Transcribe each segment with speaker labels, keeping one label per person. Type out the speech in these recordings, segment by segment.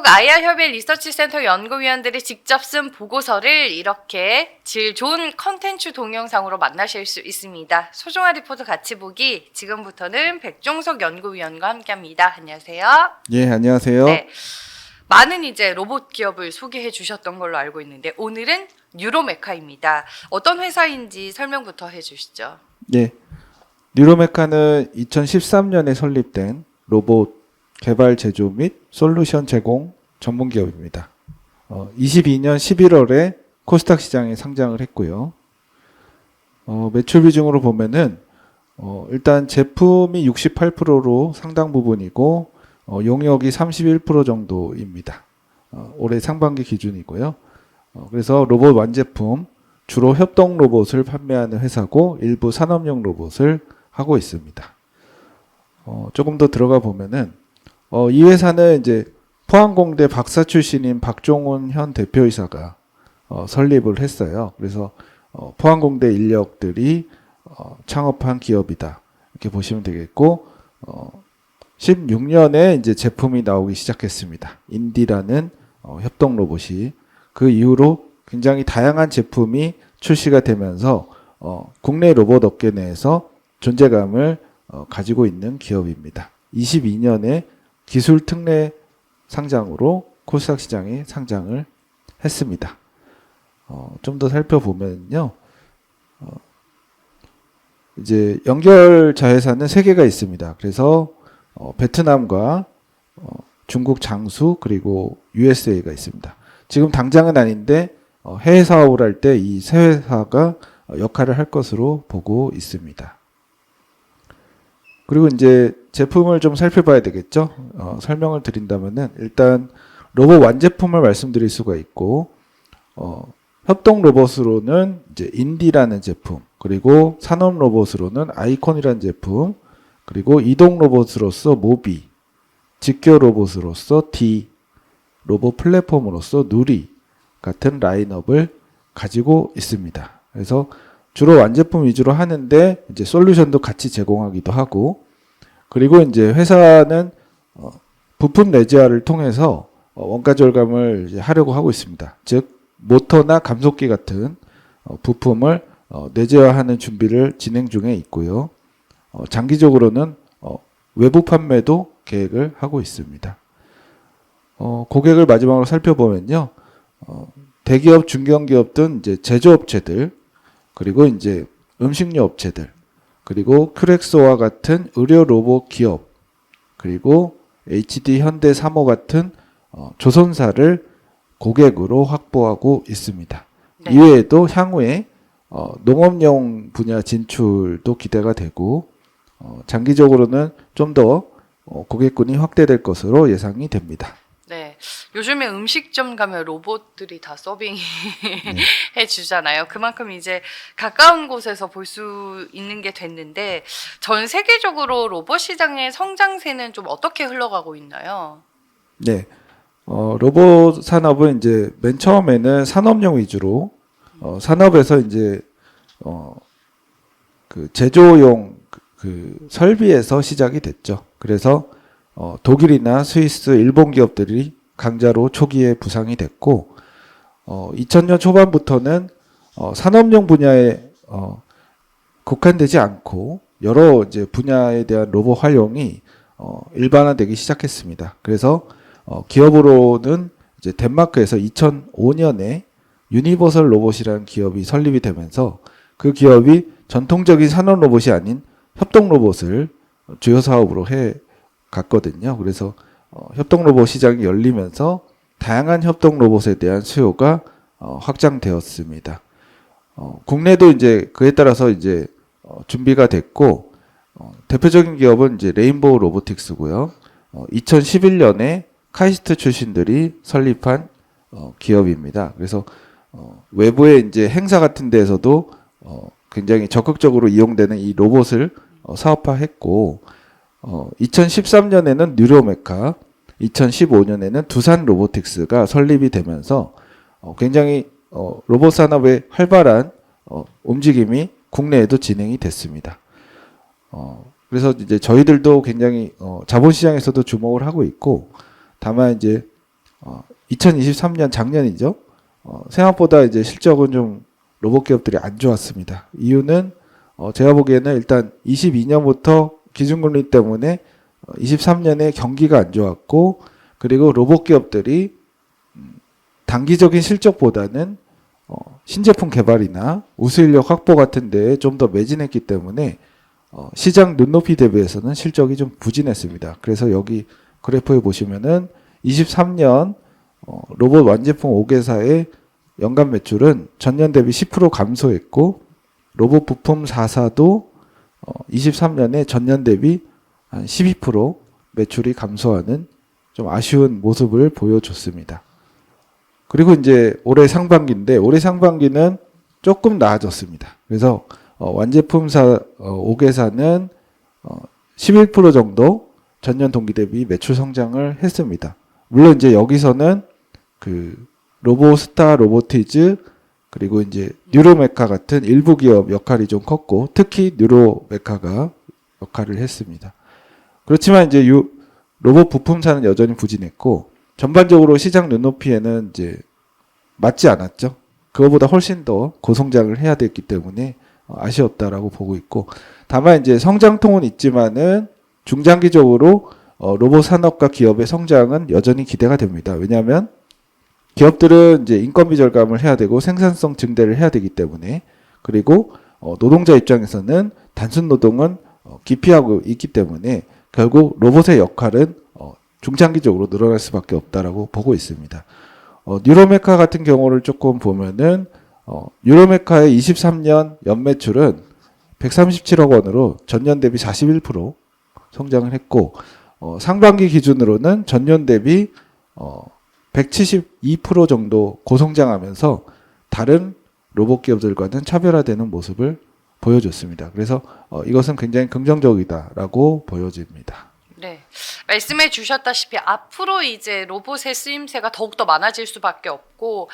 Speaker 1: 한국 IR협의 리서치센터 연구위원들이 직접 쓴 보고서를 이렇게 질 좋은 컨텐츠 동영상으로 만나실 수 있습니다. 소중한 리포트 같이 보기, 지금부터는 백종석 연구위원과 함께합니다. 안녕하세요.
Speaker 2: 예, 안녕하세요.
Speaker 1: 네, 많은 이제 로봇 기업을 소개해 주셨던 걸로 알고 있는데 오늘은 뉴로메카입니다. 어떤 회사인지 설명부터 해주시죠.
Speaker 2: 예, 뉴로메카는 2013년에 설립된 로봇 개발 제조 및 솔루션 제공 전문 기업입니다. 22년 11월에 코스닥 시장에 상장을 했고요. 매출 비중으로 보면은 일단 제품이 68%로 상당 부분이고 용역이 31% 정도입니다. 올해 상반기 기준이고요. 그래서 로봇 완제품, 주로 협동 로봇을 판매하는 회사고 일부 산업용 로봇을 하고 있습니다. 조금 더 들어가 보면은 이 회사는 이제 포항공대 박사 출신인 박종훈 현 대표이사가 설립을 했어요. 그래서 포항공대 인력들이 창업한 기업이다, 이렇게 보시면 되겠고, 16년에 이제 제품이 나오기 시작했습니다. 인디라는 협동 로봇이. 그 이후로 굉장히 다양한 제품이 출시가 되면서 국내 로봇 업계 내에서 존재감을 가지고 있는 기업입니다. 22년에 기술 특례 상장으로 코스닥 시장에 상장을 했습니다. 좀 더 살펴보면요, 이제 연결 자회사는 3개가 있습니다. 그래서 베트남과 중국 장수 그리고 USA가 있습니다. 지금 당장은 아닌데 해외 사업을 할 때 이 세 회사가 역할을 할 것으로 보고 있습니다. 그리고 이제 제품을 좀 살펴봐야 되겠죠. 설명을 드린다면은 일단 로봇 완제품을 말씀드릴 수가 있고, 협동 로봇으로는 이제 인디라는 제품, 그리고 산업 로봇으로는 아이콘이라는 제품, 그리고 이동 로봇으로서 모비, 직교 로봇으로서 D, 로봇 플랫폼으로서 누리 같은 라인업을 가지고 있습니다. 그래서 주로 완제품 위주로 하는데 이제 솔루션도 같이 제공하기도 하고, 그리고 이제 회사는 부품 내재화를 통해서 원가 절감을 이제 하려고 하고 있습니다. 즉 모터나 감속기 같은 부품을 내재화하는 준비를 진행 중에 있고요. 장기적으로는 외부 판매도 계획을 하고 있습니다. 고객을 마지막으로 살펴보면요, 대기업, 중견기업 등 이제 제조업체들, 그리고 이제 음식료 업체들, 그리고 큐렉소와 같은 의료 로봇 기업, 그리고 HD 현대 사모 같은 조선사를 고객으로 확보하고 있습니다.
Speaker 1: 네.
Speaker 2: 이외에도 향후에 농업용 분야 진출도 기대가 되고, 장기적으로는 좀 더 고객군이 확대될 것으로 예상이 됩니다.
Speaker 1: 네, 요즘에 음식점 가면 로봇들이 다 서빙 해주잖아요. 그만큼 이제 가까운 곳에서 볼 수 있는 게 됐는데, 전 세계적으로 로봇 시장의 성장세는 좀 어떻게 흘러가고 있나요?
Speaker 2: 네, 로봇 산업은 이제 맨 처음에는 산업용 위주로, 산업에서 이제 그 제조용 그 설비에서 시작이 됐죠. 그래서 독일이나 스위스, 일본 기업들이 강자로 초기에 부상이 됐고, 2000년 초반부터는 산업용 분야에 국한되지 않고 여러 이제 분야에 대한 로봇 활용이 일반화되기 시작했습니다. 그래서 기업으로는 이제 덴마크에서 2005년에 유니버설 로봇이라는 기업이 설립이 되면서 그 기업이 전통적인 산업 로봇이 아닌 협동 로봇을 주요 사업으로 해 갔거든요. 그래서 협동 로봇 시장이 열리면서 다양한 협동 로봇에 대한 수요가 확장되었습니다. 국내도 이제 그에 따라서 이제 준비가 됐고, 대표적인 기업은 이제 레인보우 로보틱스고요. 2011년에 카이스트 출신들이 설립한 기업입니다. 그래서 외부의 이제 행사 같은 데에서도 굉장히 적극적으로 이용되는 이 로봇을 사업화했고, 2013년에는 뉴로메카, 2015년에는 두산 로보틱스가 설립이 되면서 굉장히 로봇 산업의 활발한 움직임이 국내에도 진행이 됐습니다. 그래서 이제 저희들도 굉장히 자본시장에서도 주목을 하고 있고, 다만 이제 2023년 작년이죠. 생각보다 이제 실적은 좀 로봇 기업들이 안 좋았습니다. 이유는 제가 보기에는 일단 22년부터 기준금리 때문에 23년에 경기가 안 좋았고, 그리고 로봇 기업들이 단기적인 실적보다는 신제품 개발이나 우수 인력 확보 같은 데에 좀 더 매진했기 때문에 시장 눈높이 대비해서는 실적이 좀 부진했습니다. 그래서 여기 그래프에 보시면은 23년 로봇 완제품 5개사의 연간 매출은 전년 대비 10% 감소했고, 로봇 부품 4사도 23년에 전년 대비 한 12% 매출이 감소하는 좀 아쉬운 모습을 보여줬습니다. 그리고 이제 올해 상반기인데, 올해 상반기는 조금 나아졌습니다. 그래서 완제품사 5개사는 11% 정도 전년 동기 대비 매출 성장을 했습니다. 물론 이제 여기서는 그 로보스타, 로보티즈, 그리고 이제 뉴로메카 같은 일부 기업 역할이 좀 컸고, 특히 뉴로메카가 역할을 했습니다. 그렇지만 이제 로봇 부품사는 여전히 부진했고, 전반적으로 시장 눈높이에는 이제 맞지 않았죠. 그거보다 훨씬 더 고성장을 해야 됐기 때문에 아쉬웠다라고 보고 있고, 다만 이제 성장통은 있지만은 중장기적으로 로봇 산업과 기업의 성장은 여전히 기대가 됩니다. 왜냐하면 기업들은 이제 인건비 절감을 해야 되고 생산성 증대를 해야 되기 때문에, 그리고 노동자 입장에서는 단순 노동은 기피하고 있기 때문에 결국 로봇의 역할은 중장기적으로 늘어날 수밖에 없다라고 보고 있습니다. 뉴로메카 같은 경우를 조금 보면은 뉴로메카의 23년 연매출은 137억 원으로 전년 대비 41% 성장을 했고, 상반기 기준으로는 전년 대비 172% 정도 고성장하면서 다른 로봇 기업들과는 차별화되는 모습을 보여줬습니다. 그래서 이것은 굉장히 긍정적이다라고 보여집니다.
Speaker 1: 네, 말씀해 주셨다시피 앞으로 이제 로봇의 쓰임새가 더욱더 많아질 수밖에 없고,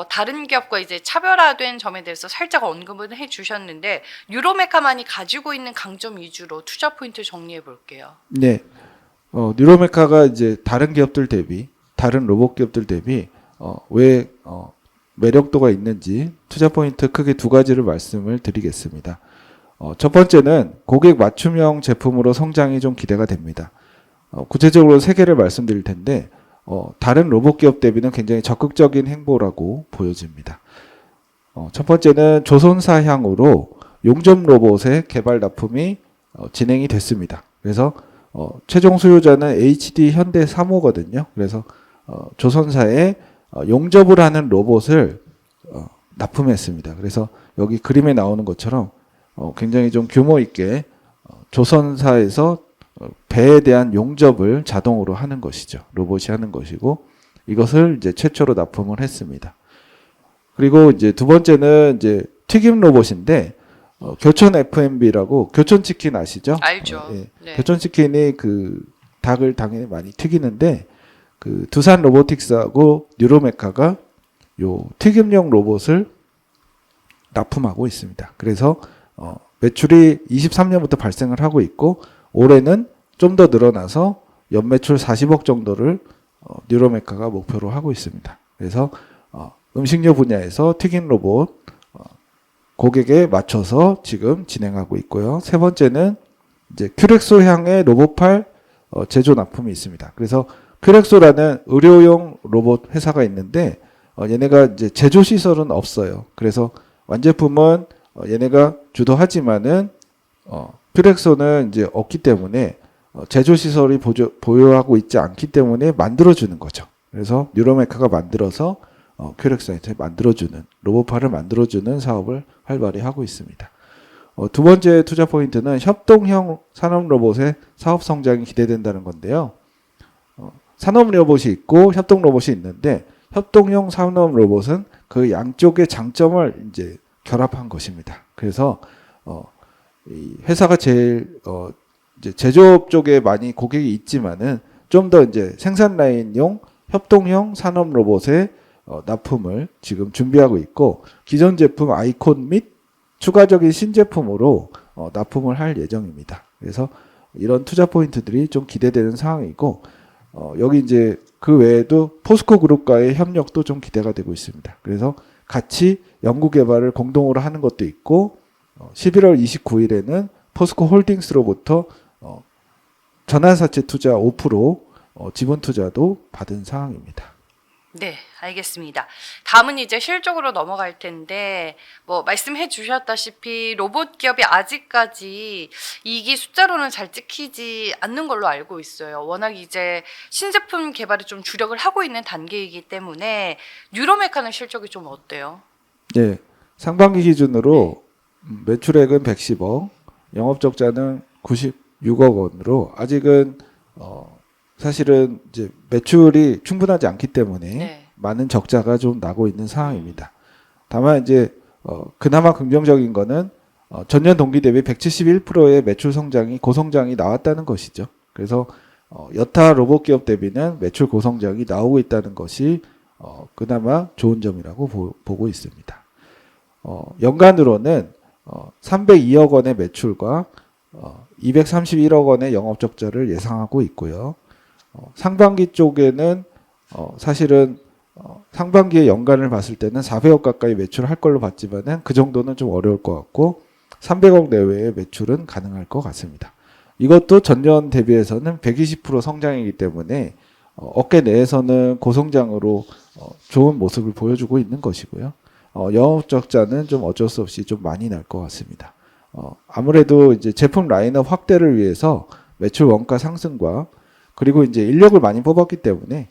Speaker 1: 다른 기업과 이제 차별화된 점에 대해서 살짝 언급을 해 주셨는데, 뉴로메카만이 가지고 있는 강점 위주로 투자 포인트 정리해 볼게요.
Speaker 2: 네, 뉴로메카가 이제 다른 기업들 대비, 다른 로봇 기업들 대비 왜 매력도가 있는지 투자 포인트 크게 두 가지를 말씀을 드리겠습니다. 첫 번째는 고객 맞춤형 제품으로 성장이 좀 기대가 됩니다. 구체적으로 세 개를 말씀드릴 텐데, 다른 로봇 기업 대비는 굉장히 적극적인 행보라고 보여집니다. 첫 번째는 조선사향으로 용접 로봇의 개발 납품이 진행이 됐습니다. 그래서 최종 수요자는 HD 현대 3호거든요. 그래서 조선사에 용접을 하는 로봇을 납품했습니다. 그래서 여기 그림에 나오는 것처럼 굉장히 좀 규모 있게 조선사에서 배에 대한 용접을 자동으로 하는 것이죠. 로봇이 하는 것이고, 이것을 이제 최초로 납품을 했습니다. 그리고 이제 두 번째는 이제 튀김 로봇인데, 교촌 F&B라고, 교촌 치킨 아시죠?
Speaker 1: 알죠.
Speaker 2: 예.
Speaker 1: 네.
Speaker 2: 교촌 치킨이 그 닭을 당연히 많이 튀기는데, 그 두산 로보틱스하고 뉴로메카가 요 튀김용 로봇을 납품하고 있습니다. 그래서 매출이 23년부터 발생을 하고 있고, 올해는 좀 더 늘어나서 연매출 40억 정도를 뉴로메카가 목표로 하고 있습니다. 그래서 음식료 분야에서 튀긴 로봇 고객에 맞춰서 지금 진행하고 있고요. 세 번째는 이제 큐렉소 향의 로봇팔 제조 납품이 있습니다. 그래서 큐렉소라는 의료용 로봇 회사가 있는데, 얘네가 이제 제조 시설은 없어요. 그래서 완제품은 얘네가 주도하지만은 큐렉소는 이제 없기 때문에 제조 시설이 보유하고 있지 않기 때문에 만들어주는 거죠. 그래서 뉴로메카가 만들어서 큐렉소한테 만들어주는, 로봇팔을 만들어주는 사업을 활발히 하고 있습니다. 두 번째 투자 포인트는 협동형 산업 로봇의 사업 성장이 기대된다는 건데요. 산업 로봇이 있고 협동 로봇이 있는데, 협동형 산업 로봇은 그 양쪽의 장점을 이제 결합한 것입니다. 그래서 이 회사가 제일 이제 제조업 쪽에 많이 고객이 있지만은 좀 더 이제 생산 라인용 협동형 산업 로봇의 납품을 지금 준비하고 있고, 기존 제품 아이콘 및 추가적인 신제품으로 납품을 할 예정입니다. 그래서 이런 투자 포인트들이 좀 기대되는 상황이고, 여기 이제 그 외에도 포스코 그룹과의 협력도 좀 기대가 되고 있습니다. 그래서 같이 연구 개발을 공동으로 하는 것도 있고 11월 29일에는 포스코 홀딩스로부터 전환사채 투자 5% 지분 투자도 받은 상황입니다.
Speaker 1: 네, 알겠습니다. 다음은 이제 실적으로 넘어갈 텐데 뭐 말씀해 주셨다시피 로봇 기업이 아직까지 이익이 숫자로는 잘 찍히지 않는 걸로 알고 있어요. 워낙 이제 신제품 개발에 좀 주력을 하고 있는 단계이기 때문에 뉴로메카는 실적이 좀 어때요?
Speaker 2: 네, 상반기 기준으로 매출액은 110억, 영업적자는 96억 원으로 아직은 사실은 이제 매출이 충분하지 않기 때문에
Speaker 1: 네.
Speaker 2: 많은 적자가 좀 나고 있는 상황입니다. 다만 이제 그나마 긍정적인 거는 전년 동기 대비 171%의 매출 성장이 고성장이 나왔다는 것이죠. 그래서 여타 로봇 기업 대비는 매출 고성장이 나오고 있다는 것이 그나마 좋은 점이라고 보고 있습니다. 연간으로는 302억 원의 매출과 231억 원의 영업 적자를 예상하고 있고요. 상반기 쪽에는 사실은 상반기의 연간을 봤을 때는 400억 가까이 매출을 할 걸로 봤지만은 그 정도는 좀 어려울 것 같고 300억 내외의 매출은 가능할 것 같습니다. 이것도 전년 대비해서는 120% 성장이기 때문에 업계 내에서는 고성장으로 좋은 모습을 보여주고 있는 것이고요. 영업 적자는 좀 어쩔 수 없이 좀 많이 날 것 같습니다. 아무래도 이제 제품 라인업 확대를 위해서 매출 원가 상승과 그리고 이제 인력을 많이 뽑았기 때문에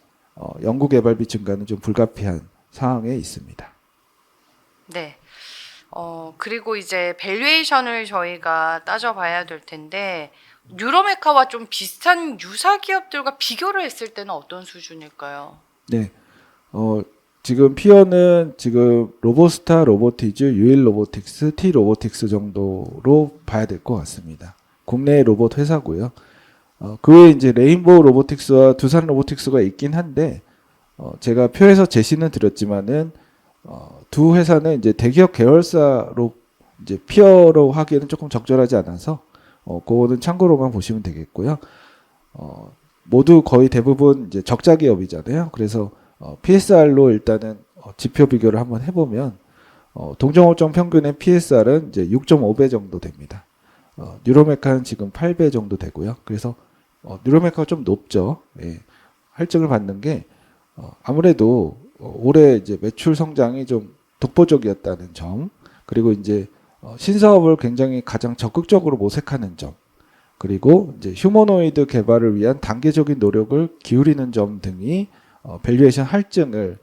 Speaker 2: 연구 개발비 증가는 좀 불가피한 상황에 있습니다.
Speaker 1: 네. 그리고 이제 밸류에이션을 저희가 따져봐야 될 텐데 뉴로메카와 좀 비슷한 유사 기업들과 비교를 했을 때는 어떤 수준일까요?
Speaker 2: 네. 지금 피어는 지금 로보스타 로보티즈, 유일 로보틱스, T 로보틱스 정도로 봐야 될 것 같습니다. 국내 로봇 회사고요. 그 외에 이제 레인보우 로보틱스와 두산 로보틱스가 있긴 한데 제가 표에서 제시는 드렸지만은 두 회사는 이제 대기업 계열사로 이제 피어로 하기에는 조금 적절하지 않아서 그거는 참고로만 보시면 되겠고요. 모두 거의 대부분 이제 적자 기업이잖아요. 그래서 PSR로 일단은 지표 비교를 한번 해보면 동종업종 평균의 PSR은 이제 6.5배 정도 됩니다. 뉴로메카는 지금 8배 정도 되고요. 그래서 뉴로메카가 좀 높죠. 예. 할증을 받는 게 아무래도 올해 이제 매출 성장이 좀 독보적이었다는 점, 그리고 이제 신사업을 굉장히 가장 적극적으로 모색하는 점, 그리고 이제 휴머노이드 개발을 위한 단계적인 노력을 기울이는 점 등이 밸류에이션 할증을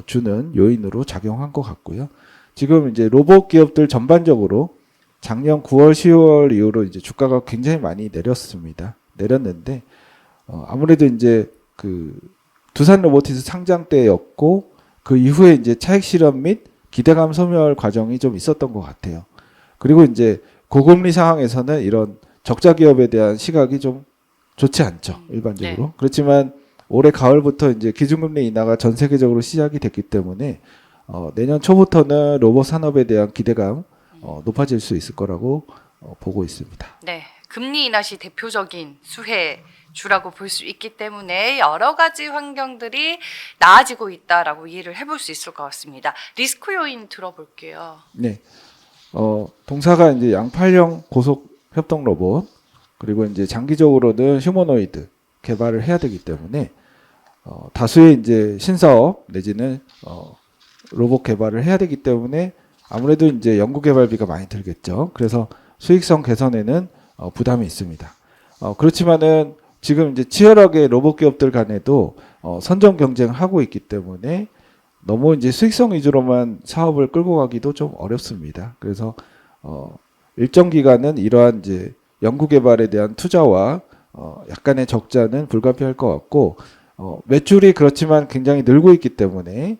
Speaker 2: 주는 요인으로 작용한 것 같고요. 지금 이제 로봇 기업들 전반적으로 작년 9월, 10월 이후로 이제 주가가 굉장히 많이 내렸는데 아무래도 이제 그 두산 로보티스 상장 때였고 그 이후에 이제 차익 실현 및 기대감 소멸 과정이 좀 있었던 것 같아요. 그리고 이제 고금리 상황에서는 이런 적자 기업에 대한 시각이 좀 좋지 않죠, 일반적으로.
Speaker 1: 네.
Speaker 2: 그렇지만 올해 가을부터 이제 기준금리 인하가 전 세계적으로 시작이 됐기 때문에 내년 초부터는 로봇 산업에 대한 기대감 높아질 수 있을 거라고 보고 있습니다.
Speaker 1: 네, 금리 인하시 대표적인 수혜주라고 볼 수 있기 때문에 여러 가지 환경들이 나아지고 있다라고 이해를 해볼 수 있을 것 같습니다. 리스크 요인 들어볼게요.
Speaker 2: 네. 동사가 이제 양팔형 고속 협동 로봇, 그리고 이제 장기적으로는 휴머노이드 개발을 해야 되기 때문에 다수의 이제 신사업 내지는 로봇 개발을 해야 되기 때문에 아무래도 이제 연구 개발비가 많이 들겠죠. 그래서 수익성 개선에는 부담이 있습니다. 그렇지만은 지금 이제 치열하게 로봇 기업들 간에도 선전 경쟁하고 있기 때문에 너무 이제 수익성 위주로만 사업을 끌고 가기도 좀 어렵습니다. 그래서 일정 기간은 이러한 이제 연구 개발에 대한 투자와 약간의 적자는 불가피할 것 같고 매출이 그렇지만 굉장히 늘고 있기 때문에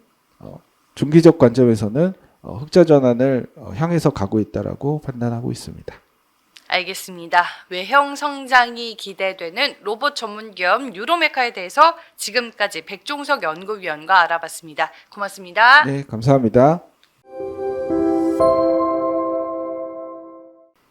Speaker 2: 중기적 관점에서는 흑자 전환을 향해서 가고 있다라고 판단하고 있습니다.
Speaker 1: 알겠습니다. 외형 성장이 기대되는 로봇 전문 기업 뉴로메카에 대해서 지금까지 백종석 연구위원과 알아봤습니다. 고맙습니다.
Speaker 2: 네, 감사합니다.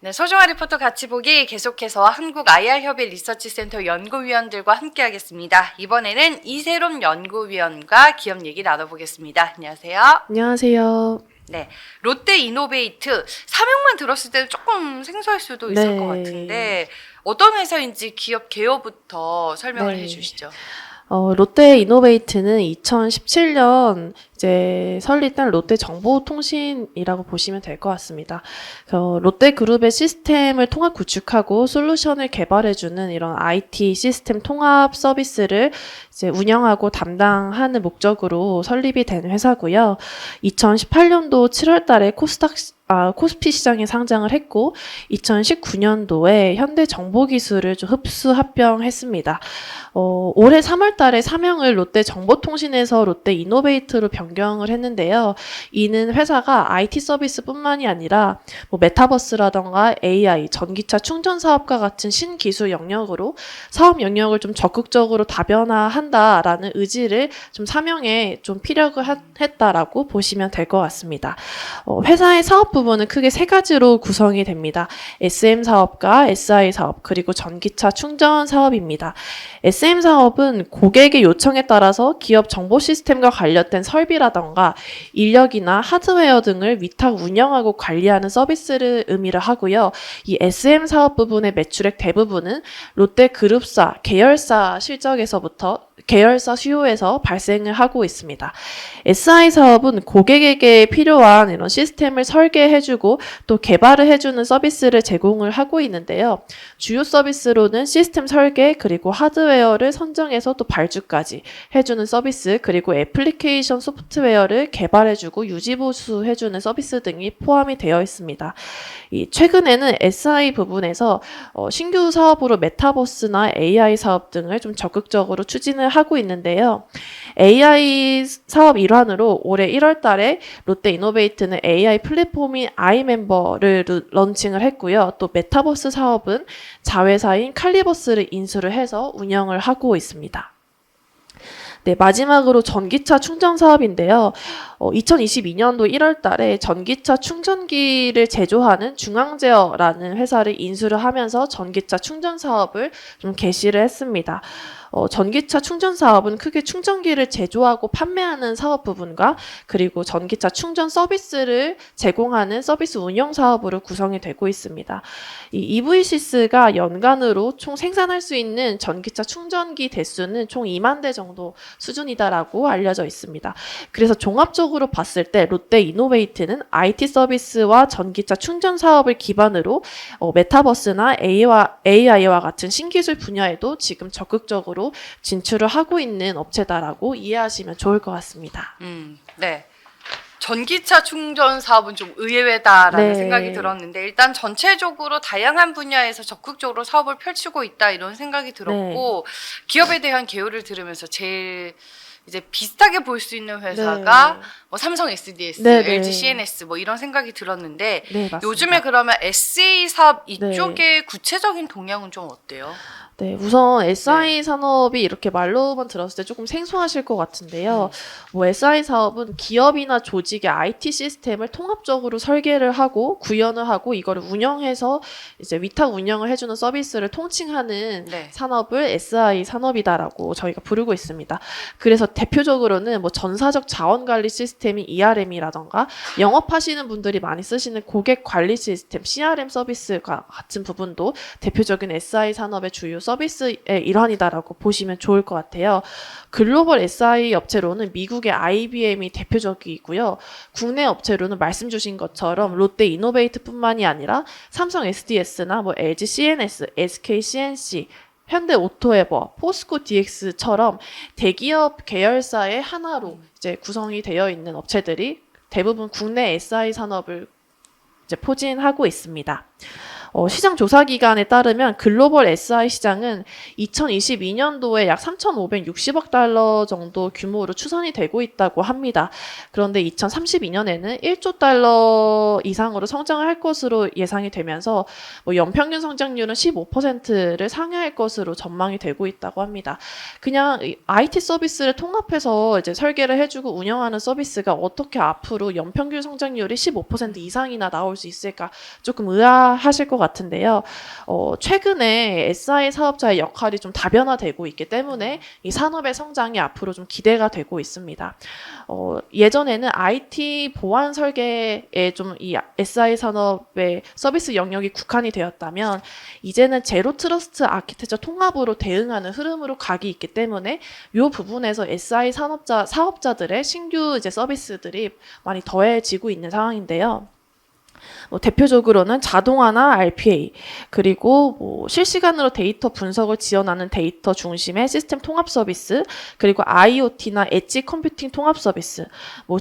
Speaker 1: 네, 소중한 리포터 같이 보기 계속해서 한국 IR협의 리서치센터 연구위원들과 함께하겠습니다. 이번에는 이세롬 연구위원과 기업 얘기 나눠보겠습니다. 안녕하세요.
Speaker 3: 안녕하세요.
Speaker 1: 네, 롯데 이노베이트 사명만 들었을 때는 조금 생소할 수도 있을
Speaker 3: 네.
Speaker 1: 것 같은데 어떤 회사인지 기업 개요부터 설명을
Speaker 3: 네.
Speaker 1: 해주시죠.
Speaker 3: 롯데 이노베이트는 2017년 이제 설립된 롯데 정보통신이라고 보시면 될 것 같습니다. 롯데그룹의 시스템을 통합 구축하고 솔루션을 개발해주는 이런 IT 시스템 통합 서비스를 이제 운영하고 담당하는 목적으로 설립이 된 회사고요. 2018년도 7월달에 코스피 시장에 상장을 했고 2019년도에 현대정보기술을 좀 흡수 합병했습니다. 올해 3월 달에 사명을 롯데 정보통신에서 롯데 이노베이트로 변경을 했는데요. 이는 회사가 IT 서비스뿐만이 아니라 뭐 메타버스라던가 AI, 전기차 충전 사업과 같은 신기술 영역으로 사업 영역을 좀 적극적으로 다변화한다라는 의지를 좀 사명에 좀 피력을 했다라고 보시면 될 것 같습니다. 회사의 사업 부분은 크게 세 가지로 구성이 됩니다. SM 사업과 SI 사업, 그리고 전기차 충전 사업입니다. SM 사업은 고객의 요청에 따라서 기업 정보 시스템과 관련된 설비라던가 인력이나 하드웨어 등을 위탁 운영하고 관리하는 서비스를 의미를 하고요. 이 SM 사업 부분의 매출액 대부분은 롯데 그룹사, 계열사 계열사 수요에서 발생을 하고 있습니다. SI 사업은 고객에게 필요한 이런 시스템을 설계해주고 또 개발을 해주는 서비스를 제공을 하고 있는데요. 주요 서비스로는 시스템 설계, 그리고 하드웨어를 선정해서 또 발주까지 해주는 서비스, 그리고 애플리케이션 소프트웨어를 개발해주고 유지보수해주는 서비스 등이 포함이 되어 있습니다. 최근에는 SI 부분에서 신규 사업으로 메타버스나 AI 사업 등을 좀 적극적으로 추진을 하고 있는데요. AI 사업 일환으로 올해 1월 달에 롯데 이노베이트는 AI 플랫폼인 아이멤버를 런칭을 했고요. 또 메타버스 사업은 자회사인 칼리버스를 인수를 해서 운영을 하고 있습니다. 네, 마지막으로 전기차 충전 사업인데요. 2022년도 1월 달에 전기차 충전기를 제조하는 중앙제어라는 회사를 인수를 하면서 전기차 충전 사업을 좀 개시를 했습니다. 전기차 충전 사업은 크게 충전기를 제조하고 판매하는 사업 부분과 그리고 전기차 충전 서비스를 제공하는 서비스 운영 사업으로 구성이 되고 있습니다. 이 EV시스가 연간으로 총 생산할 수 있는 전기차 충전기 대수는 총 2만 대 정도 수준이다라고 알려져 있습니다. 그래서 종합적으로 봤을 때 롯데 이노베이트는 IT 서비스와 전기차 충전 사업을 기반으로 메타버스나 AI와 같은 신기술 분야에도 지금 적극적으로 진출을 하고 있는 업체다라고 이해하시면 좋을 것 같습니다.
Speaker 1: 네. 전기차 충전 사업은 좀 의외다라는
Speaker 3: 네.
Speaker 1: 생각이 들었는데 일단 전체적으로 다양한 분야에서 적극적으로 사업을 펼치고 있다 이런 생각이 들었고 기업에 대한 개요를 들으면서 제일 이제 비슷하게 볼 수 있는 회사가 뭐 삼성 SDS, LG CNS 뭐 이런 생각이 들었는데
Speaker 3: 네, 맞습니다.
Speaker 1: 요즘에 그러면 SA 사업 이쪽의 구체적인 동향은 좀 어때요?
Speaker 3: 네, 우선 SI 산업이 이렇게 말로만 들었을 때 조금 생소하실 것 같은데요. 뭐 SI 사업은 기업이나 조직의 IT 시스템을 통합적으로 설계를 하고 구현을 하고 이거를 운영해서 이제 위탁 운영을 해주는 서비스를 통칭하는 산업을 SI 산업이다라고 저희가 부르고 있습니다. 그래서 대표적으로는 뭐 전사적 자원 관리 시스템인 ERM이라던가 영업하시는 분들이 많이 쓰시는 고객 관리 시스템 CRM 서비스과 같은 부분도 대표적인 SI 산업의 주요 서비스의 일환이다라고 보시면 좋을 것 같아요. 글로벌 SI 업체로는 미국의 IBM이 대표적이고요. 국내 업체로는 말씀 주신 것처럼 롯데 이노베이트뿐만이 아니라 삼성 SDS나 뭐 LG CNS, SK CNC, 현대 오토에버, 포스코 DX처럼 대기업 계열사의 하나로 이제 구성이 되어 있는 업체들이 대부분 국내 SI 산업을 이제 포진하고 있습니다. 시장 조사 기관에 따르면 글로벌 SI 시장은 2022년도에 약 3,560억 달러 정도 규모로 추산이 되고 있다고 합니다. 그런데 2032년에는 1조 달러 이상으로 성장을 할 것으로 예상이 되면서 뭐 연평균 성장률은 15%를 상회할 것으로 전망이 되고 있다고 합니다. 그냥 IT 서비스를 통합해서 이제 설계를 해주고 운영하는 서비스가 어떻게 앞으로 연평균 성장률이 15% 이상이나 나올 수 있을까 조금 의아하실 것 같은데요. 최근에 SI 사업자의 역할이 좀 다변화되고 있기 때문에 이 산업의 성장이 앞으로 좀 기대가 되고 있습니다. 예전에는 IT 보안 설계에 좀 이 SI 산업의 서비스 영역이 국한이 되었다면 이제는 제로 트러스트 아키텍처 통합으로 대응하는 흐름으로 각이 있기 때문에 이 부분에서 SI 사업자들의 신규 이제 서비스들이 많이 더해지고 있는 상황인데요. 대표적으로는 자동화나 RPA, 그리고 실시간으로 데이터 분석을 지원하는 데이터 중심의 시스템 통합 서비스, 그리고 IoT나 엣지 컴퓨팅 통합 서비스,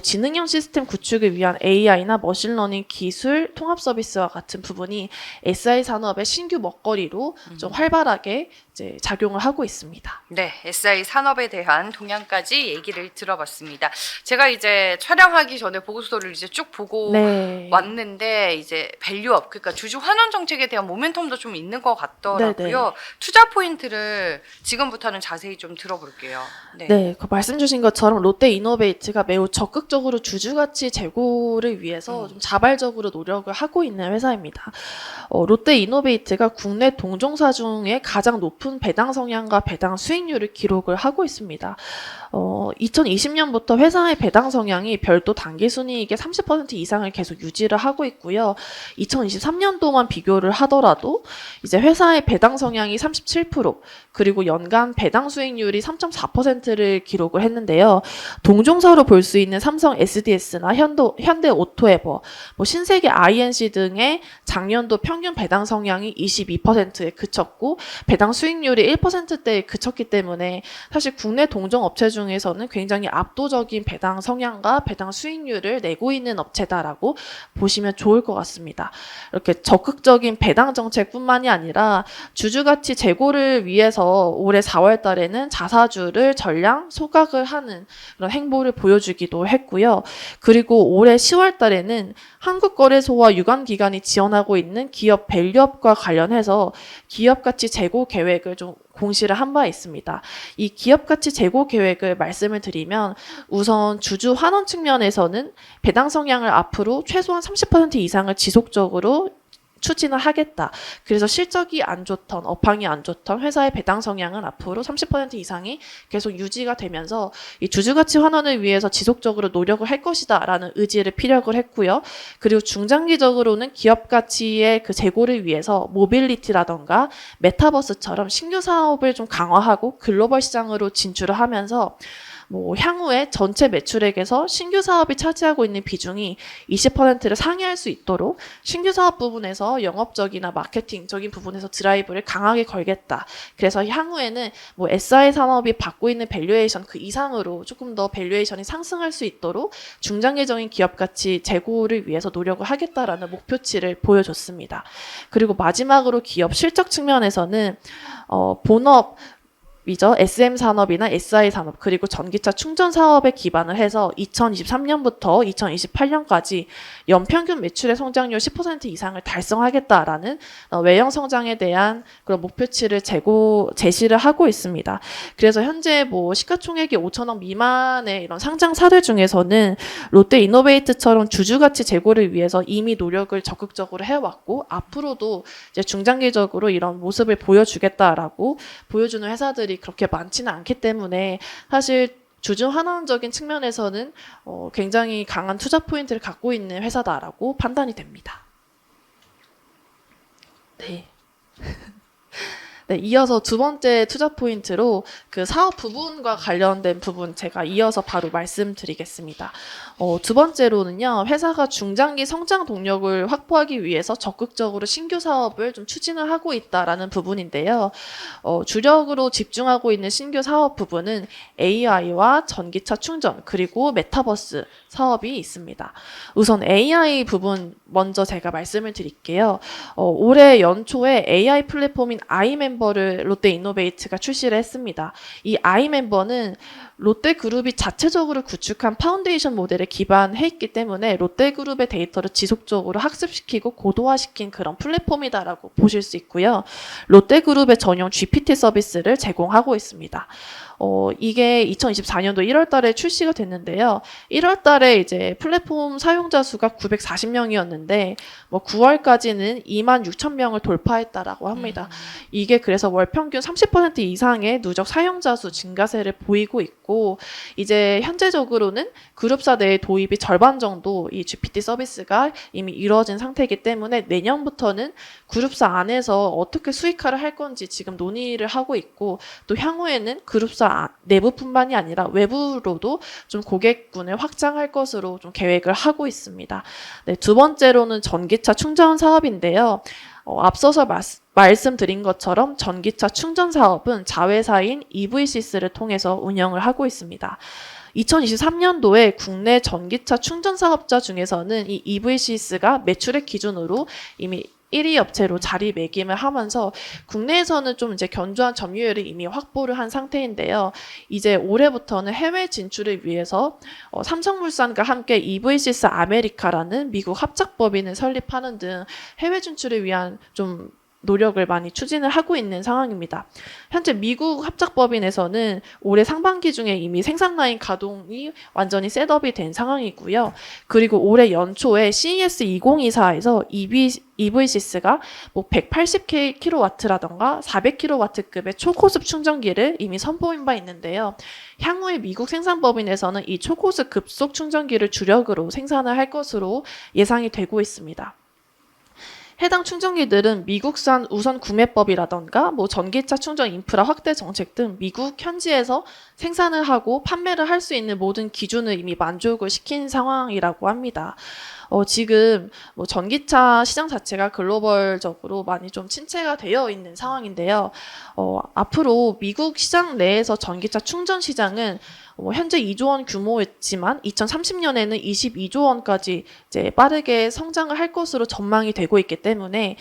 Speaker 3: 지능형 시스템 구축을 위한 AI나 머신러닝 기술 통합 서비스와 같은 부분이 SI 산업의 신규 먹거리로 좀 활발하게 이제 작용을 하고 있습니다.
Speaker 1: 네, SI 산업에 대한 동향까지 얘기를 들어봤습니다. 제가 이제 촬영하기 전에 보고서를 이제 쭉 보고
Speaker 3: 네.
Speaker 1: 왔는데 이제 밸류업, 그러니까 주주 환원 정책에 대한 모멘텀도 좀 있는 것 같더라고요.
Speaker 3: 네네.
Speaker 1: 투자 포인트를 지금부터는 자세히 좀 들어볼게요.
Speaker 3: 네, 그 말씀 주신 것처럼 롯데이노베이트가 매우 적극적으로 주주 가치 제고를 위해서 좀 자발적으로 노력을 하고 있는 회사입니다. 롯데이노베이트가 국내 동종사 중에 가장 높은 배당 성향과 배당 수익률을 기록을 하고 있습니다. 2020년부터 회사의 배당 성향이 별도 당기순이익의 30% 이상을 계속 유지를 하고 있고요. 2023년도만 비교를 하더라도 이제 회사의 배당 성향이 37%, 그리고 연간 배당 수익률이 3.4%를 기록을 했는데요. 동종사로 볼 수 있는 삼성 SDS나 현대 오토에버, 신세계 INC 등의 작년도 평균 배당 성향이 22%에 그쳤고 배당 수익률이 1%대에 그쳤기 때문에 사실 국내 동종 업체 중에서는 굉장히 압도적인 배당 성향과 배당 수익률을 내고 있는 업체다라고 보시면 좋을 것 같습니다. 이렇게 적극적인 배당 정책뿐만이 아니라 주주가치 제고를 위해서 올해 4월 달에는 자사주를 전량 소각을 하는 그런 행보를 보여주기도 했고요. 그리고 올해 10월 달에는 한국거래소와 유관기관이 지원하고 있는 기업 밸류업과 관련해서 기업가치 제고 계획을 좀 공시를 한 바 있습니다. 이 기업가치 제고 계획을 말씀을 드리면 우선 주주 환원 측면에서는 배당 성향을 앞으로 최소한 30% 이상을 지속적으로 추진을 하겠다. 그래서 실적이 안 좋던, 업황이 안 좋던 회사의 배당 성향은 앞으로 30% 이상이 계속 유지가 되면서 이 주주가치 환원을 위해서 지속적으로 노력을 할 것이다라는 의지를 피력을 했고요. 그리고 중장기적으로는 기업 가치의 그 제고를 위해서 모빌리티라던가 메타버스처럼 신규 사업을 좀 강화하고 글로벌 시장으로 진출을 하면서 향후에 전체 매출액에서 신규 사업이 차지하고 있는 비중이 20%를 상회할 수 있도록 신규 사업 부분에서 영업적이나 마케팅적인 부분에서 드라이브를 강하게 걸겠다. 그래서 향후에는 SI 산업이 받고 있는 밸류에이션 그 이상으로 조금 더 밸류에이션이 상승할 수 있도록 중장기적인 기업 가치 제고를 위해서 노력을 하겠다라는 목표치를 보여줬습니다. 그리고 마지막으로 기업 실적 측면에서는 본업 이죠. SM 산업이나 SI 산업 그리고 전기차 충전 사업에 기반을 해서 2023년부터 2028년까지 연평균 매출의 성장률 10% 이상을 달성하겠다라는 외형 성장에 대한 그런 목표치를 제시를 하고 있습니다. 그래서 현재 시가총액이 5천억 미만의 이런 상장사들 중에서는 롯데이노베이트처럼 주주가치 제고를 위해서 이미 노력을 적극적으로 해왔고 앞으로도 이제 중장기적으로 이런 모습을 보여주겠다라고 보여주는 회사들이 그렇게 많지는 않기 때문에 사실 주주 환원적인 측면에서는 굉장히 강한 투자 포인트를 갖고 있는 회사다라고 판단이 됩니다. 네. 네, 이어서 두 번째 투자 포인트로 그 사업 부분과 관련된 부분 제가 이어서 바로 말씀드리겠습니다. 두 번째로는요, 회사가 중장기 성장 동력을 확보하기 위해서 적극적으로 신규 사업을 좀 추진을 하고 있다라는 부분인데요. 주력으로 집중하고 있는 신규 사업 부분은 AI와 전기차 충전 그리고 메타버스 사업이 있습니다. 우선 AI 부분 먼저 제가 말씀을 드릴게요. 올해 연초에 AI 플랫폼인 아이멤버 멤버를 롯데이노베이트가 출시를 했습니다. 이 I 멤버는 롯데그룹이 자체적으로 구축한 파운데이션 모델에 기반해 있기 때문에 롯데그룹의 데이터를 지속적으로 학습시키고 고도화시킨 그런 플랫폼이다라고 보실 수 있고요. 롯데그룹의 전용 GPT 서비스를 제공하고 있습니다. 이게 2024년도 1월 달에 출시가 됐는데요. 1월 달에 이제 플랫폼 사용자 수가 940명이었는데, 9월까지는 26,000명을 돌파했다라고 합니다. 이게 그래서 월 평균 30% 이상의 누적 사용자 수 증가세를 보이고 있고, 이제 현재적으로는 그룹사 내에 도입이 절반 정도 이 GPT 서비스가 이미 이루어진 상태이기 때문에 내년부터는 그룹사 안에서 어떻게 수익화를 할 건지 지금 논의를 하고 있고, 또 향후에는 그룹사 내부뿐만이 아니라 외부로도 좀 고객군을 확장할 것으로 좀 계획을 하고 있습니다. 네, 두 번째로는 전기차 충전 사업인데요. 앞서서 말씀드린 것처럼 전기차 충전 사업은 자회사인 EV시스를 통해서 운영을 하고 있습니다. 2023년도에 국내 전기차 충전 사업자 중에서는 이 EV시스가 매출액 기준으로 이미 1위 업체로 자리매김을 하면서 국내에서는 좀 이제 견조한 점유율을 이미 확보를 한 상태인데요. 이제 올해부터는 해외 진출을 위해서 삼성물산과 함께 EV시스 아메리카라는 미국 합작법인을 설립하는 등 해외 진출을 위한 좀 노력을 많이 추진을 하고 있는 상황입니다. 현재 미국 합작법인에서는 올해 상반기 중에 이미 생산 라인 가동이 완전히 셋업이 된 상황이고요. 그리고 올해 연초에 CES 2024에서 EV시스가 180kW라던가 400kW급의 초고속 충전기를 이미 선보인 바 있는데요. 향후에 미국 생산법인에서는 이 초고속 급속 충전기를 주력으로 생산을 할 것으로 예상이 되고 있습니다. 해당 충전기들은 미국산 우선 구매법이라던가 전기차 충전 인프라 확대 정책 등 미국 현지에서 생산을 하고 판매를 할 수 있는 모든 기준을 이미 만족을 시킨 상황이라고 합니다. 지금 전기차 시장 자체가 글로벌적으로 많이 좀 침체가 되어 있는 상황인데요. 앞으로 미국 시장 내에서 전기차 충전 시장은 현재 2조 원 규모였지만 2030년에는 22조 원까지 이제 빠르게 성장을 할 것으로 전망이 되고 있기 때문에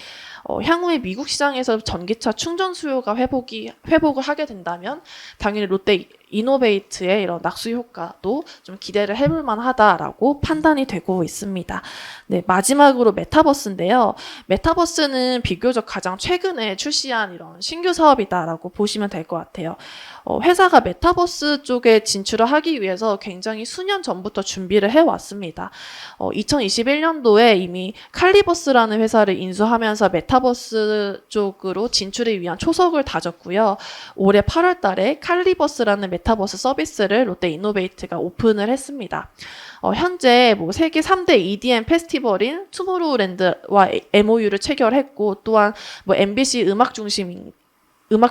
Speaker 3: 향후에 미국 시장에서 전기차 충전 수요가 회복을 하게 된다면 당연히 롯데 이노베이트의 이런 낙수 효과도 좀 기대를 해볼 만하다라고 판단이 되고 있습니다. 네, 마지막으로 메타버스인데요. 메타버스는 비교적 가장 최근에 출시한 이런 신규 사업이다라고 보시면 될 것 같아요. 회사가 메타버스 쪽에 진출을 하기 위해서 굉장히 수년 전부터 준비를 해왔습니다. 2021년도에 이미 칼리버스라는 회사를 인수하면서 메타버스 쪽으로 진출을 위한 초석을 다졌고요. 올해 8월 달에 칼리버스라는 메타버스 서비스를 롯데이노베이트가 오픈을 했습니다. 현재 세계 3대 EDM 페스티벌인 투모로우랜드와 MOU를 체결했고 또한 MBC 음악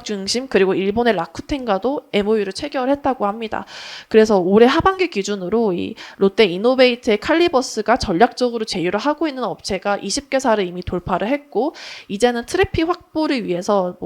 Speaker 3: 중심 그리고 일본의 라쿠텐과도 MOU를 체결했다고 합니다. 그래서 올해 하반기 기준으로 이 롯데 이노베이트의 칼리버스가 전략적으로 제휴를 하고 있는 업체가 20개사를 이미 돌파를 했고 이제는 트래픽 확보를 위해서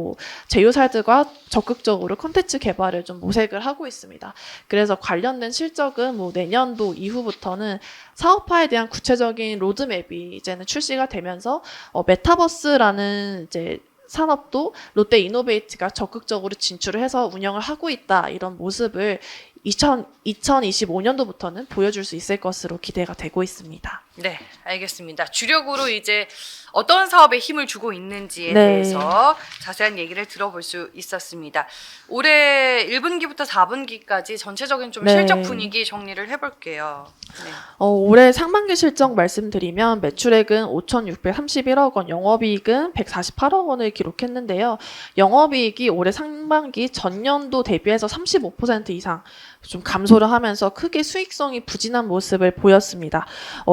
Speaker 3: 제휴사들과 적극적으로 콘텐츠 개발을 좀 모색을 하고 있습니다. 그래서 관련된 실적은 내년도 이후부터는 사업화에 대한 구체적인 로드맵이 이제는 출시가 되면서 메타버스라는 이제 산업도 롯데 이노베이트가 적극적으로 진출을 해서 운영을 하고 있다 이런 모습을 2025년도부터는 보여줄 수 있을 것으로 기대가 되고 있습니다.
Speaker 1: 네, 알겠습니다. 주력으로 이제 어떤 사업에 힘을 주고 있는지에
Speaker 3: 네.
Speaker 1: 대해서 자세한 얘기를 들어볼 수 있었습니다. 올해 1분기부터 4분기까지 전체적인 좀
Speaker 3: 네.
Speaker 1: 실적 분위기 정리를 해볼게요. 네.
Speaker 3: 올해 상반기 실적 말씀드리면 매출액은 5,631억 원, 영업이익은 148억 원을 기록했는데요. 영업이익이 올해 상반기 전년도 대비해서 35% 이상 좀 감소를 하면서 크게 수익성이 부진한 모습을 보였습니다.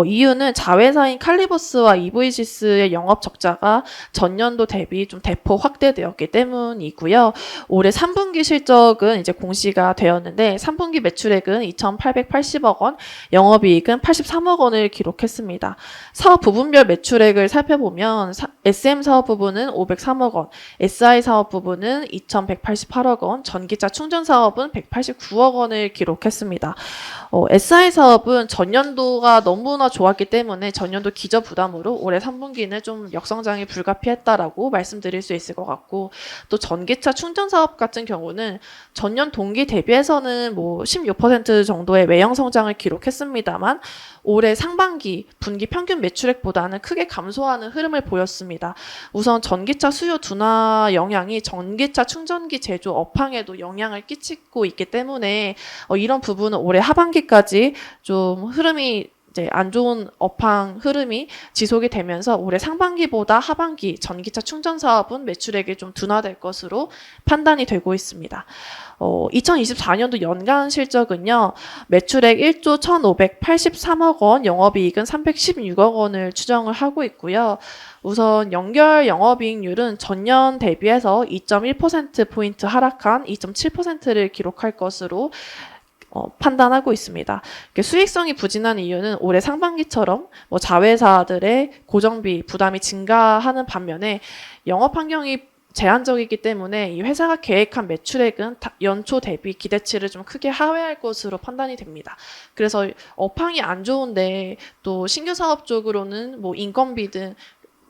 Speaker 3: 이유는 자회사인 칼리버스와 EV시스의 영업 적자가 전년도 대비 좀 대폭 확대되었기 때문이고요. 올해 3분기 실적은 이제 공시가 되었는데 3분기 매출액은 2,880억 원, 영업이익은 83억 원을 기록했습니다. 사업 부분별 매출액을 살펴보면 SM 사업 부분은 503억 원, SI 사업 부분은 2,188억 원, 전기차 충전 사업은 189억 원을 성장을 기록했습니다. SI 사업은 전년도가 너무나 좋았기 때문에 전년도 기저 부담으로 올해 3분기는 좀 역성장이 불가피했다라고 말씀드릴 수 있을 것 같고, 또 전기차 충전 사업 같은 경우는 전년 동기 대비해서는 뭐 16% 정도의 외형 성장을 기록했습니다만 올해 상반기 분기 평균 매출액보다는 크게 감소하는 흐름을 보였습니다. 우선 전기차 수요 둔화 영향이 전기차 충전기 제조 업황에도 영향을 끼치고 있기 때문에 이런 부분은 올해 하반기까지 좀 흐름이 이제 안 좋은 업황 흐름이 지속이 되면서 올해 상반기보다 하반기 전기차 충전 사업은 매출액이 좀 둔화될 것으로 판단이 되고 있습니다. 2024년도 연간 실적은요, 매출액 1조 1,583억 원, 영업이익은 316억 원을 추정을 하고 있고요. 우선 연결 영업이익률은 전년 대비해서 2.1%포인트 하락한 2.7%를 기록할 것으로 판단하고 있습니다. 수익성이 부진한 이유는 올해 상반기처럼 뭐 자회사들의 고정비 부담이 증가하는 반면에 영업 환경이 제한적이기 때문에 이 회사가 계획한 매출액은 연초 대비 기대치를 좀 크게 하회할 것으로 판단이 됩니다. 그래서 업황이 안 좋은데 또 신규 사업 쪽으로는 뭐 인건비든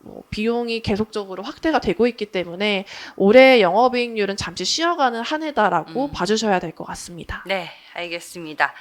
Speaker 3: 뭐 비용이 계속적으로 확대가 되고 있기 때문에 올해 영업이익률은 잠시 쉬어가는 한 해다라고 봐주셔야 될 것 같습니다.
Speaker 1: 네, 알겠습니다.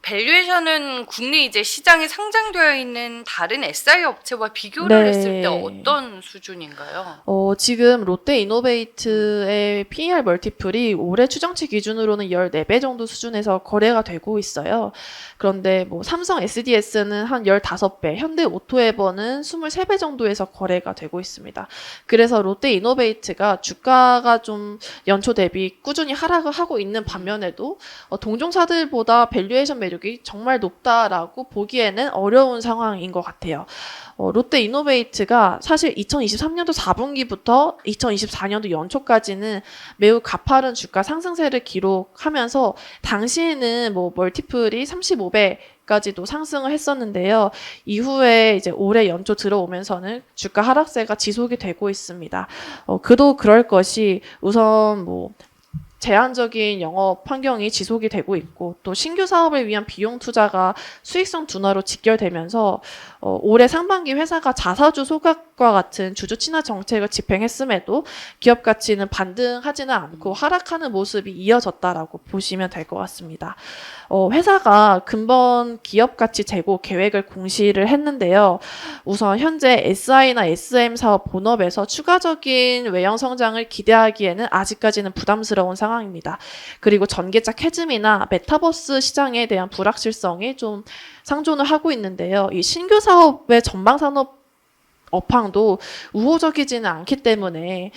Speaker 1: 밸류에이션은 국내 이제 시장에 상장되어 있는 다른 SI 업체와 비교를
Speaker 3: 네.
Speaker 1: 했을 때 어떤 수준인가요?
Speaker 3: 지금 롯데이노베이트의 PER 멀티플이 올해 추정치 기준으로는 14배 정도 수준에서 거래가 되고 있어요. 그런데 뭐 삼성 SDS는 한 15배, 현대 오토에버는 23배 정도에서 거래가 되고 있습니다. 그래서 롯데이노베이트가 주가가 좀 연초 대비 꾸준히 하락을 하고 있는 반면에도 동종사들보다 밸류에이션 매력이 정말 높다라고 보기에는 어려운 상황인 것 같아요. 롯데이노베이트가 사실 2023년도 4분기부터 2024년도 연초까지는 매우 가파른 주가 상승세를 기록하면서 당시에는 뭐 멀티플이 35배까지도 상승을 했었는데요. 이후에 이제 올해 연초 들어오면서는 주가 하락세가 지속이 되고 있습니다. 그도 그럴 것이 우선 뭐 제한적인 영업 환경이 지속이 되고 있고 또 신규 사업을 위한 비용 투자가 수익성 둔화로 직결되면서 올해 상반기 회사가 자사주 소각과 같은 주주 친화 정책을 집행했음에도 기업 가치는 반등하지는 않고 하락하는 모습이 이어졌다라고 보시면 될 것 같습니다. 회사가 근본 기업 가치 제고 계획을 공시를 했는데요. 우선 현재 SI나 SM 사업 본업에서 추가적인 외형 성장을 기대하기에는 아직까지는 부담스러운 상황입니다. 그리고 전기차 캐즘이나 메타버스 시장에 대한 불확실성이 좀 상존을 하고 있는데요. 이 신규 사업의 전방 산업 업황도 우호적이지는 않기 때문에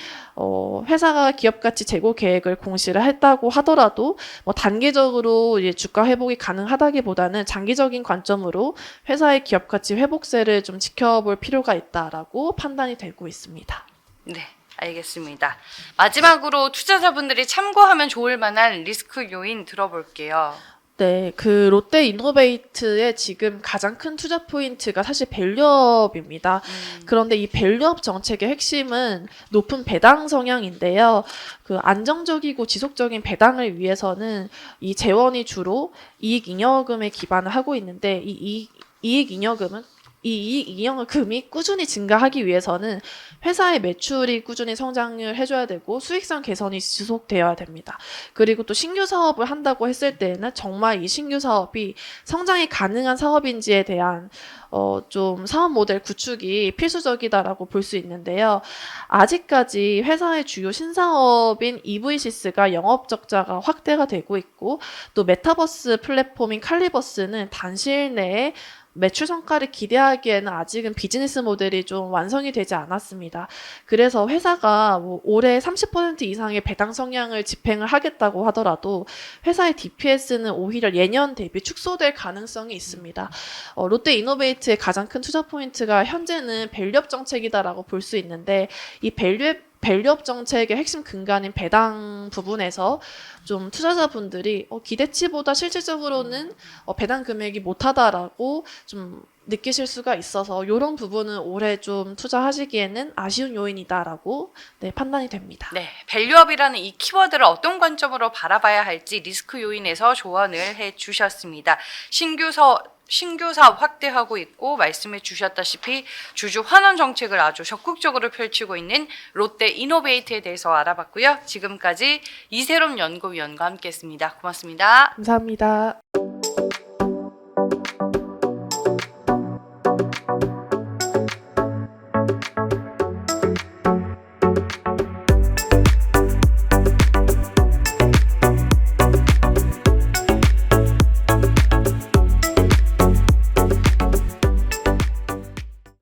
Speaker 3: 회사가 기업 가치 제고 계획을 공시를 했다고 하더라도 뭐 단기적으로 이제 주가 회복이 가능하다기보다는 장기적인 관점으로 회사의 기업 가치 회복세를 좀 지켜볼 필요가 있다라고 판단이 되고 있습니다.
Speaker 1: 네, 알겠습니다. 마지막으로 투자자분들이 참고하면 좋을 만한 리스크 요인 들어볼게요.
Speaker 3: 네, 그 롯데이노베이트의 지금 가장 큰 투자 포인트가 사실 밸류업입니다. 그런데 이 밸류업 정책의 핵심은 높은 배당 성향인데요. 그 안정적이고 지속적인 배당을 위해서는 이 재원이 주로 이익 잉여금에 기반을 하고 있는데 이 이익 잉여금이 꾸준히 증가하기 위해서는 회사의 매출이 꾸준히 성장을 해줘야 되고 수익성 개선이 지속되어야 됩니다. 그리고 또 신규 사업을 한다고 했을 때는 정말 이 신규 사업이 성장이 가능한 사업인지에 대한 좀 사업 모델 구축이 필수적이다라고 볼 수 있는데요. 아직까지 회사의 주요 신사업인 EV시스가 영업 적자가 확대가 되고 있고 또 메타버스 플랫폼인 칼리버스는 단시일 내에 매출 성과를 기대하기에는 아직은 비즈니스 모델이 좀 완성이 되지 않았습니다. 그래서 회사가 뭐 올해 30% 이상의 배당 성향을 집행을 하겠다고 하더라도 회사의 DPS는 오히려 예년 대비 축소될 가능성이 있습니다. 롯데이노베이트의 가장 큰 투자 포인트가 현재는 밸류업 정책이다라고 볼 수 있는데 이 밸류업 정책의 핵심 근간인 배당 부분에서 좀 투자자분들이 기대치보다 실질적으로는 배당 금액이 못하다라고 좀 느끼실 수가 있어서 이런 부분은 올해 좀 투자하시기에는 아쉬운 요인이다라고 네, 판단이 됩니다.
Speaker 1: 네, 밸류업이라는 이 키워드를 어떤 관점으로 바라봐야 할지 리스크 요인에서 조언을 해 주셨습니다. 신규 사업 확대하고 있고 말씀해 주셨다시피 주주 환원 정책을 아주 적극적으로 펼치고 있는 롯데 이노베이트에 대해서 알아봤고요. 지금까지 이세롬 연구위원과 함께했습니다. 고맙습니다.
Speaker 3: 감사합니다.